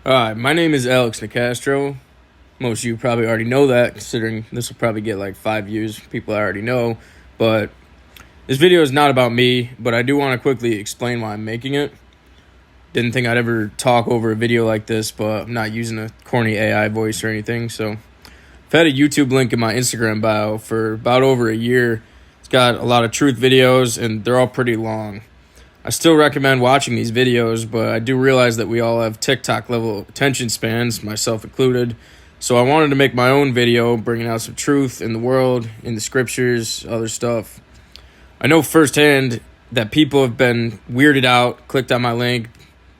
My name is Nicastro. Most of you probably already know that, considering this will probably get like 5 views. People I already know. But this video is not about me, but I do want to quickly explain why I'm making it. Didn't think I'd ever talk over a video like this, but I'm not using a corny AI voice or anything. So I've had a YouTube link in my Instagram bio for about over a year. It's got a lot of truth videos, and they're all pretty long. I still recommend watching these videos, but I do realize that we all have TikTok level attention spans, myself included. So I wanted to make my own video, bringing out some truth in the world, in the scriptures, other stuff. I know firsthand that people have been weirded out, clicked on my link,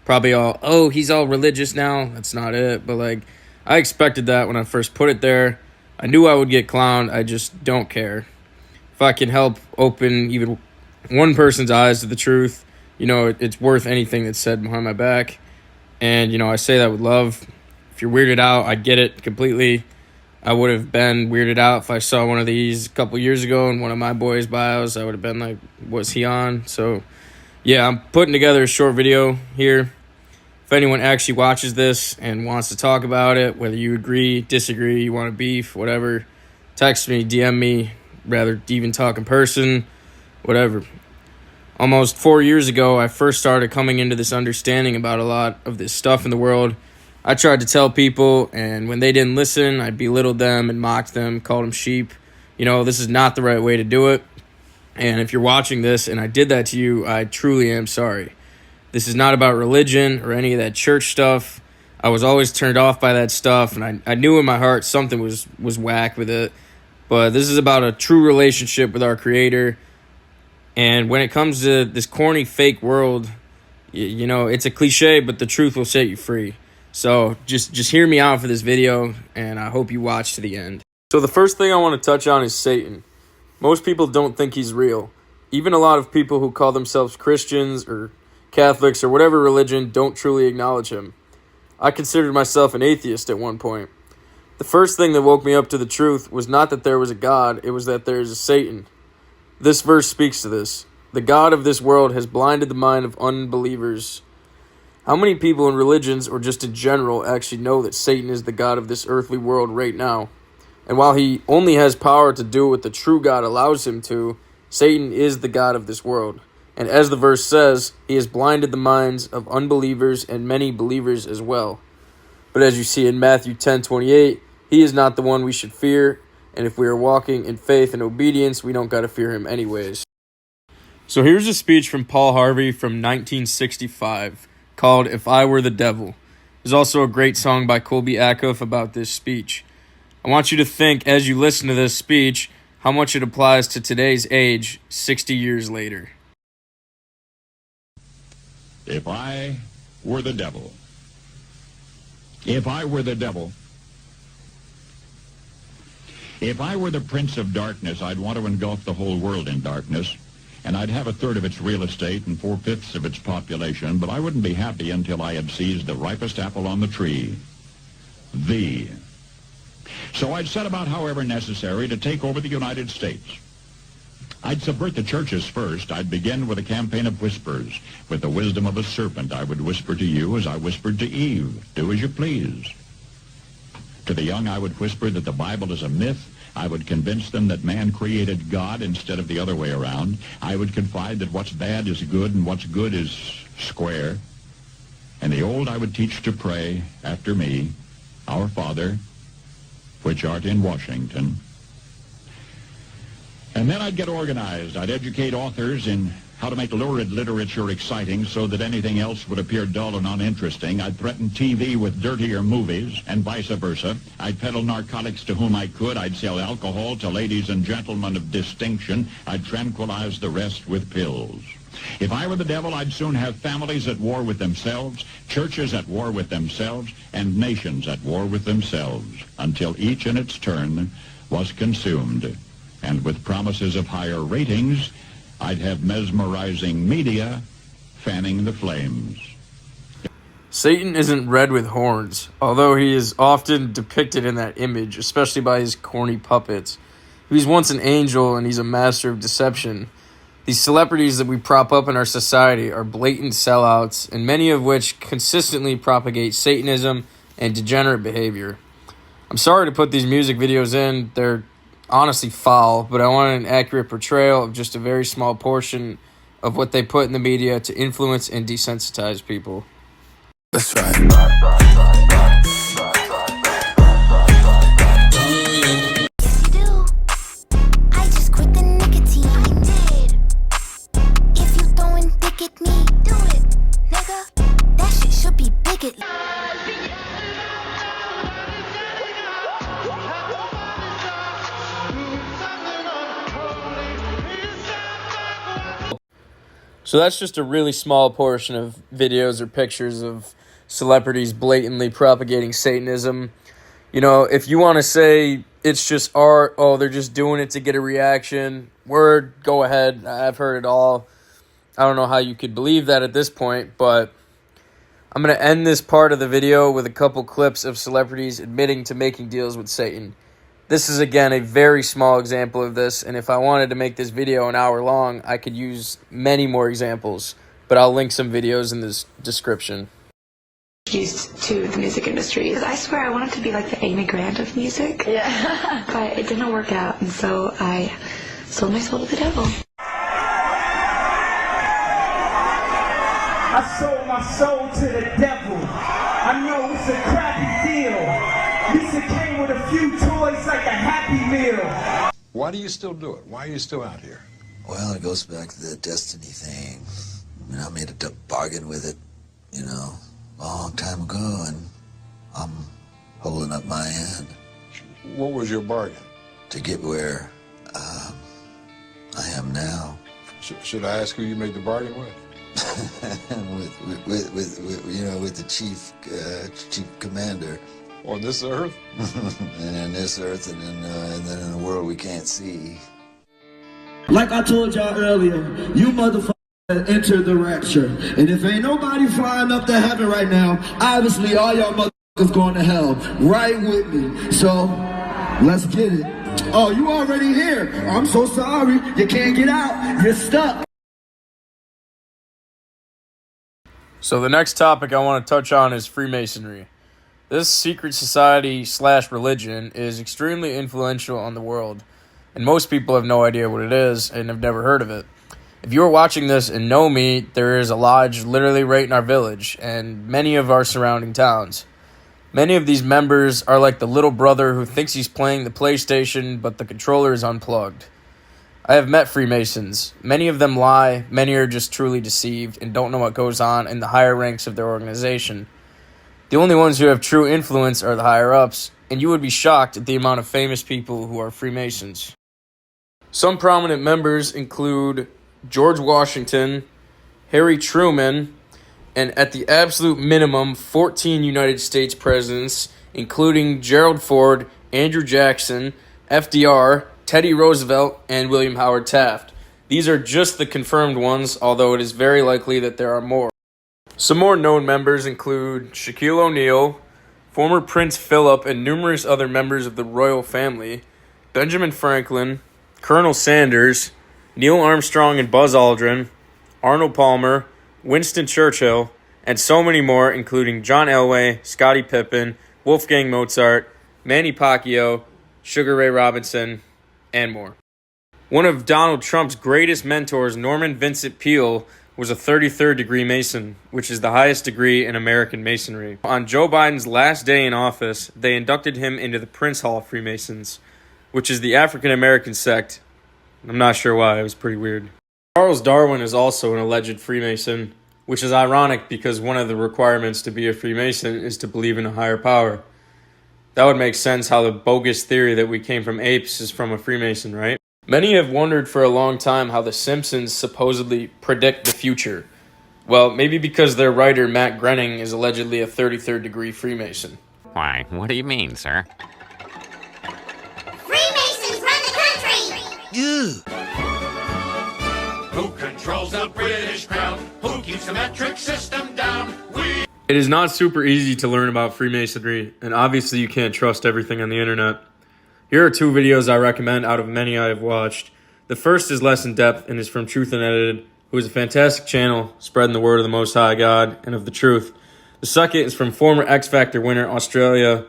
probably all, oh, he's all religious now. That's not it. But I expected that when I first put it there. I knew I would get clowned. I just don't care. If I can help open even one person's eyes to the truth, it's worth anything that's said behind my back. And, I say that with love. If you're weirded out, I get it completely. I would have been weirded out if I saw one of these a couple years ago in one of my boys' bios. I would have been like, what's he on? So, yeah, I'm putting together a short video here. If anyone actually watches this and wants to talk about it, whether you agree, disagree, you want to beef, whatever, text me, DM me, rather even talk in person, whatever. Almost 4 years ago, I first started coming into this understanding about a lot of this stuff in the world. I tried to tell people, and when they didn't listen, I belittled them and mocked them, called them sheep. This is not the right way to do it. And if you're watching this and I did that to you, I truly am sorry. This is not about religion or any of that church stuff. I was always turned off by that stuff, and I knew in my heart something was whack with it. But this is about a true relationship with our Creator. And when it comes to this corny fake world, it's a cliche, but the truth will set you free. So just hear me out for this video, and I hope you watch to the end. So the first thing I want to touch on is Satan. Most people don't think he's real. Even a lot of people who call themselves Christians or Catholics or whatever religion don't truly acknowledge him. I considered myself an atheist at one point. The first thing that woke me up to the truth was not that there was a God, it was that there is a Satan. This verse speaks to this. The God of this world has blinded the mind of unbelievers. How many people in religions or just in general actually know that Satan is the God of this earthly world right now? And while he only has power to do what the true God allows him to, Satan is the God of this world. And as the verse says, he has blinded the minds of unbelievers and many believers as well. But as you see in Matthew 10:28, he is not the one we should fear. And if we are walking in faith and obedience, we don't got to fear him anyways. So here's a speech from Paul Harvey from 1965 called If I Were the Devil. There's also a great song by Colby Acuff about this speech. I want you to think as you listen to this speech how much it applies to today's age 60 years later. If I were the devil. If I were the devil. If I were the prince of darkness, I'd want to engulf the whole world in darkness, and I'd have a third of its real estate and 4/5 of its population, but I wouldn't be happy until I had seized the ripest apple on the tree. Thee. So I'd set about, however necessary, to take over the United States. I'd subvert the churches first. I'd begin with a campaign of whispers. With the wisdom of a serpent, I would whisper to you as I whispered to Eve, do as you please. To the young, I would whisper that the Bible is a myth. I would convince them that man created God instead of the other way around. I would confide that what's bad is good and what's good is square. And the old I would teach to pray after me, Our Father, which art in Washington. And then I'd get organized. I'd educate authors in how to make lurid literature exciting so that anything else would appear dull and uninteresting. I'd threaten TV with dirtier movies and vice versa. I'd peddle narcotics to whom I could. I'd sell alcohol to ladies and gentlemen of distinction. I'd tranquilize the rest with pills. If I were the devil, I'd soon have families at war with themselves, churches at war with themselves, and nations at war with themselves, until each in its turn was consumed. And with promises of higher ratings, I'd have mesmerizing media fanning the flames. Satan isn't red with horns, although he is often depicted in that image, especially by his corny puppets. He was once an angel, and he's a master of deception. These celebrities that we prop up in our society are blatant sellouts, and many of which consistently propagate Satanism and degenerate behavior. I'm sorry to put these music videos in. They're honestly foul, but I wanted an accurate portrayal of just a very small portion of what they put in the media to influence and desensitize people. That's right. So that's just a really small portion of videos or pictures of celebrities blatantly propagating Satanism. You know, if you want to say it's just art, oh, they're just doing it to get a reaction, word, go ahead. I've heard it all. I don't know how you could believe that at this point, but I'm going to end this part of the video with a couple clips of celebrities admitting to making deals with Satan. This is, again, a very small example of this, and if I wanted to make this video an hour long, I could use many more examples, but I'll link some videos in this description. Used to the music industry. I swear I wanted to be like the Amy Grant of music. Yeah. But it didn't work out, and so I sold my soul to the devil. I sold my soul to the devil. I know it's a crappy deal. Lisa came with a few toys like a Happy Meal. Why do you still do it? Why are you still out here? Well, it goes back to the destiny thing. I mean, I made a bargain with it, you know, a long time ago, and I'm holding up my end. What was your bargain? To get where I am now. Should I ask who you made the bargain with? with the chief commander. On this earth? And in this earth, and then in a world we can't see. Like I told y'all earlier, you motherfuckers entered the rapture. And if ain't nobody flying up to heaven right now, obviously all y'all motherfuckers going to hell. Right with me. So, let's get it. Oh, you already here. I'm so sorry. You can't get out. You're stuck. So the next topic I want to touch on is Freemasonry. This secret society / religion is extremely influential on the world, and most people have no idea what it is and have never heard of it. If you are watching this and know me, there is a lodge literally right in our village and many of our surrounding towns. Many of these members are like the little brother who thinks he's playing the PlayStation, but the controller is unplugged. I have met Freemasons. Many of them lie, many are just truly deceived and don't know what goes on in the higher ranks of their organization. The only ones who have true influence are the higher-ups, and you would be shocked at the amount of famous people who are Freemasons. Some prominent members include George Washington, Harry Truman, and at the absolute minimum, 14 United States presidents, including Gerald Ford, Andrew Jackson, FDR, Teddy Roosevelt, and William Howard Taft. These are just the confirmed ones, although it is very likely that there are more. Some more known members include Shaquille O'Neal, former Prince Philip, and numerous other members of the royal family, Benjamin Franklin, Colonel Sanders, Neil Armstrong and Buzz Aldrin, Arnold Palmer, Winston Churchill, and so many more, including John Elway, Scottie Pippen, Wolfgang Mozart, Manny Pacquiao, Sugar Ray Robinson, and more. One of Donald Trump's greatest mentors, Norman Vincent Peale, was a 33rd degree Mason, which is the highest degree in American Masonry. On Joe Biden's last day in office, they inducted him into the Prince Hall Freemasons, which is the African American sect. I'm not sure why, it was pretty weird. Charles Darwin is also an alleged Freemason, which is ironic because one of the requirements to be a Freemason is to believe in a higher power. That would make sense how the bogus theory that we came from apes is from a Freemason, right? Many have wondered for a long time how The Simpsons supposedly predict the future. Well, maybe because their writer, Matt Groening, is allegedly a 33rd degree Freemason. Why, what do you mean, sir? Freemasons run the country! Who controls the British crown? Who keeps the metric system down? We... It is not super easy to learn about Freemasonry, and obviously you can't trust everything on the internet. Here are 2 videos I recommend out of many I have watched. The first is less in depth and is from Truth Unedited, who is a fantastic channel spreading the word of the Most High God and of the truth. The second is from former X Factor winner Australia,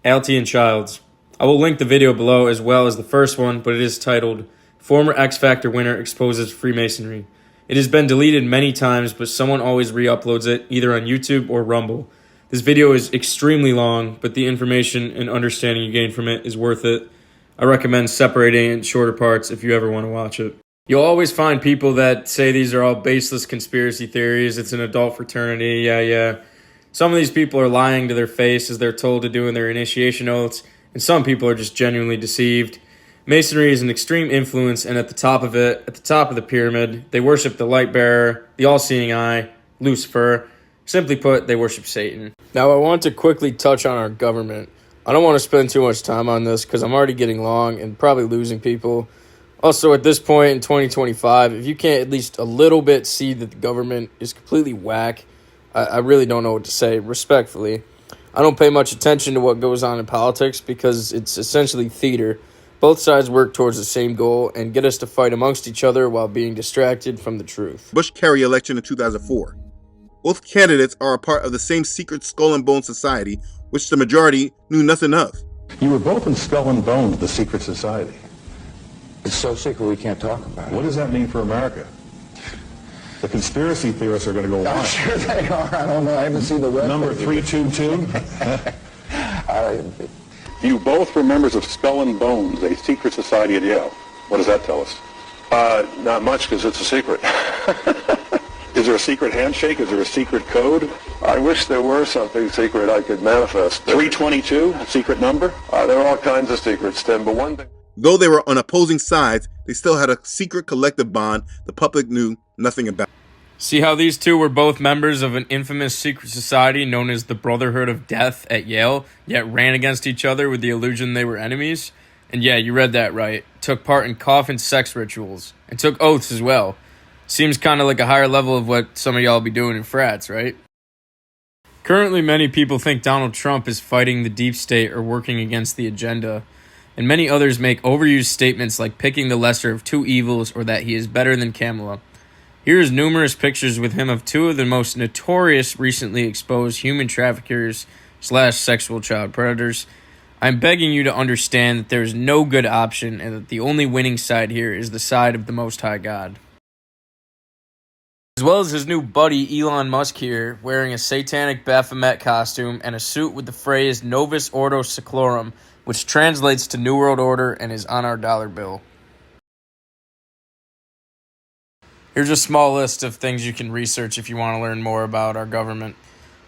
Altiyan Childs. I will link the video below as well as the first one, but it is titled, Former X Factor Winner Exposes Freemasonry. It has been deleted many times, but someone always re-uploads it, either on YouTube or Rumble. This video is extremely long, but the information and understanding you gain from it is worth it. I recommend separating it in shorter parts if you ever want to watch it. You'll always find people that say these are all baseless conspiracy theories. It's an adult fraternity, yeah. Some of these people are lying to their face as they're told to do in their initiation oaths, and some people are just genuinely deceived. Masonry is an extreme influence, and at the top of it, at the top of the pyramid, they worship the light bearer, the all-seeing eye, Lucifer. Simply put, they worship Satan. Now, I want to quickly touch on our government. I don't want to spend too much time on this because I'm already getting long and probably losing people. Also, at this point in 2025, if you can't at least a little bit see that the government is completely whack, I really don't know what to say, respectfully. I don't pay much attention to what goes on in politics because it's essentially theater. Both sides work towards the same goal and get us to fight amongst each other while being distracted from the truth. Bush-Kerry election in 2004. Both candidates are a part of the same secret Skull and Bones society, which the majority knew nothing of. You were both in Skull and Bones, the secret society. It's so secret we can't talk about it. What does that mean for America? The conspiracy theorists are going to go wild. I'm sure they are. I don't know. I haven't seen the web. Number 322? You both were members of Skull and Bones, a secret society at Yale. What does that tell us? Not much, because it's a secret. Is there a secret handshake? Is there a secret code? I wish there were something secret I could manifest. 322, a secret number? There are all kinds of secrets, Tim, but one thing... Though they were on opposing sides, they still had a secret collective bond the public knew nothing about. See how these two were both members of an infamous secret society known as the Brotherhood of Death at Yale, yet ran against each other with the illusion they were enemies? And yeah, you read that right. Took part in coffin sex rituals, and took oaths as well. Seems kind of like a higher level of what some of y'all be doing in frats, right? Currently, many people think Donald Trump is fighting the deep state or working against the agenda, and many others make overused statements like picking the lesser of two evils or that he is better than Kamala. Here's numerous pictures with him of two of the most notorious recently exposed human traffickers / sexual child predators. I'm begging you to understand that there is no good option and that the only winning side here is the side of the Most High God. As well as his new buddy Elon Musk here, wearing a satanic Baphomet costume and a suit with the phrase Novus Ordo Seclorum, which translates to New World Order and is on our dollar bill. Here's a small list of things you can research if you want to learn more about our government.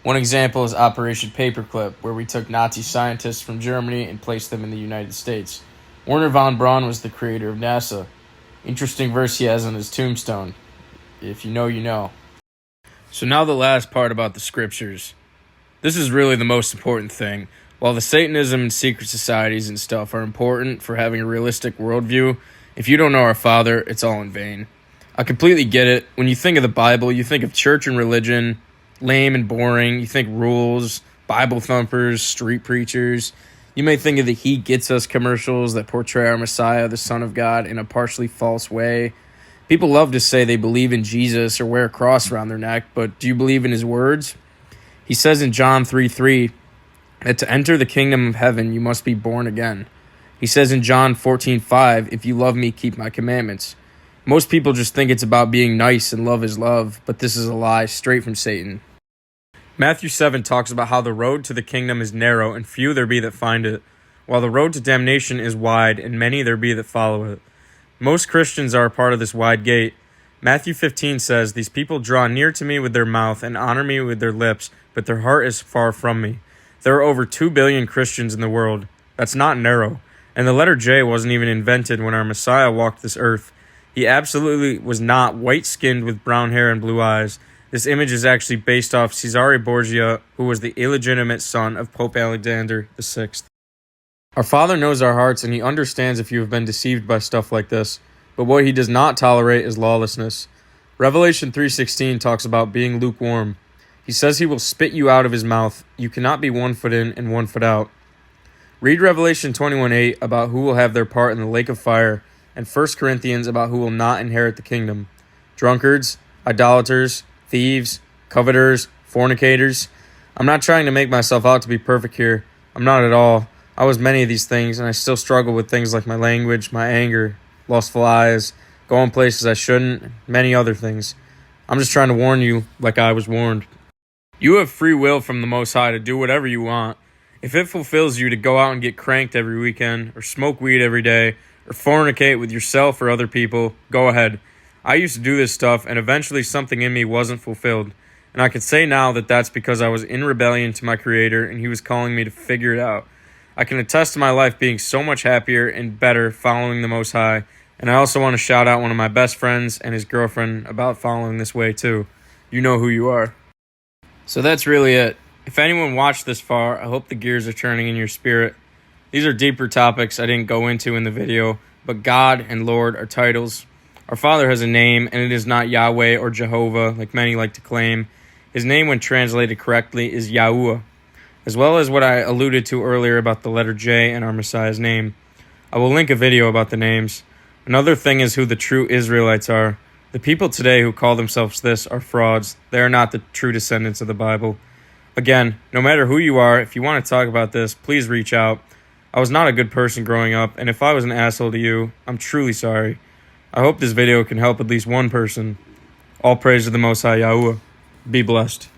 One example is Operation Paperclip, where we took Nazi scientists from Germany and placed them in the United States. Werner von Braun was the creator of NASA. Interesting verse he has on his tombstone. If you know, you know. So now the last part about the scriptures. This is really the most important thing. While the Satanism and secret societies and stuff are important for having a realistic worldview, if you don't know our Father, it's all in vain. I completely get it. When you think of the Bible, you think of church and religion, lame and boring. You think rules, Bible thumpers, street preachers. You may think of the He Gets Us commercials that portray our Messiah, the Son of God, in a partially false way. People love to say they believe in Jesus or wear a cross around their neck, but do you believe in his words? He says in John 3:3 that to enter the kingdom of heaven, you must be born again. He says in John 14:5, if you love me, keep my commandments. Most people just think it's about being nice and love is love, but this is a lie straight from Satan. Matthew 7 talks about how the road to the kingdom is narrow and few there be that find it, while the road to damnation is wide and many there be that follow it. Most Christians are a part of this wide gate. Matthew 15 says, these people draw near to me with their mouth and honor me with their lips, but their heart is far from me. There are over 2 billion Christians in the world. That's not narrow. And the letter J wasn't even invented when our Messiah walked this earth. He absolutely was not white-skinned with brown hair and blue eyes. This image is actually based off Cesare Borgia, who was the illegitimate son of Pope Alexander VI. Our Father knows our hearts, and he understands if you have been deceived by stuff like this. But what he does not tolerate is lawlessness. Revelation 3:16 talks about being lukewarm. He says he will spit you out of his mouth. You cannot be 1 foot in and 1 foot out. Read Revelation 21:8 about who will have their part in the lake of fire, and 1 Corinthians about who will not inherit the kingdom. Drunkards, idolaters, thieves, coveters, fornicators. I'm not trying to make myself out to be perfect here. I'm not at all. I was many of these things, and I still struggle with things like my language, my anger, lustful eyes, going places I shouldn't, and many other things. I'm just trying to warn you like I was warned. You have free will from the Most High to do whatever you want. If it fulfills you to go out and get cranked every weekend, or smoke weed every day, or fornicate with yourself or other people, go ahead. I used to do this stuff, and eventually something in me wasn't fulfilled. And I could say now that that's because I was in rebellion to my Creator, and He was calling me to figure it out. I can attest to my life being so much happier and better following the Most High, and I also want to shout out one of my best friends and his girlfriend about following this way too. You know who you are. So that's really it. If anyone watched this far, I hope the gears are turning in your spirit. These are deeper topics I didn't go into in the video, but God and Lord are titles. Our Father has a name, and it is not Yahweh or Jehovah, like many like to claim. His name, when translated correctly, is Yahuah, as well as what I alluded to earlier about the letter J in our Messiah's name. I will link a video about the names. Another thing is who the true Israelites are. The people today who call themselves this are frauds. They are not the true descendants of the Bible. Again, no matter who you are, if you want to talk about this, please reach out. I was not a good person growing up, and if I was an asshole to you, I'm truly sorry. I hope this video can help at least one person. All praise to the Most High Yahuah. Be blessed.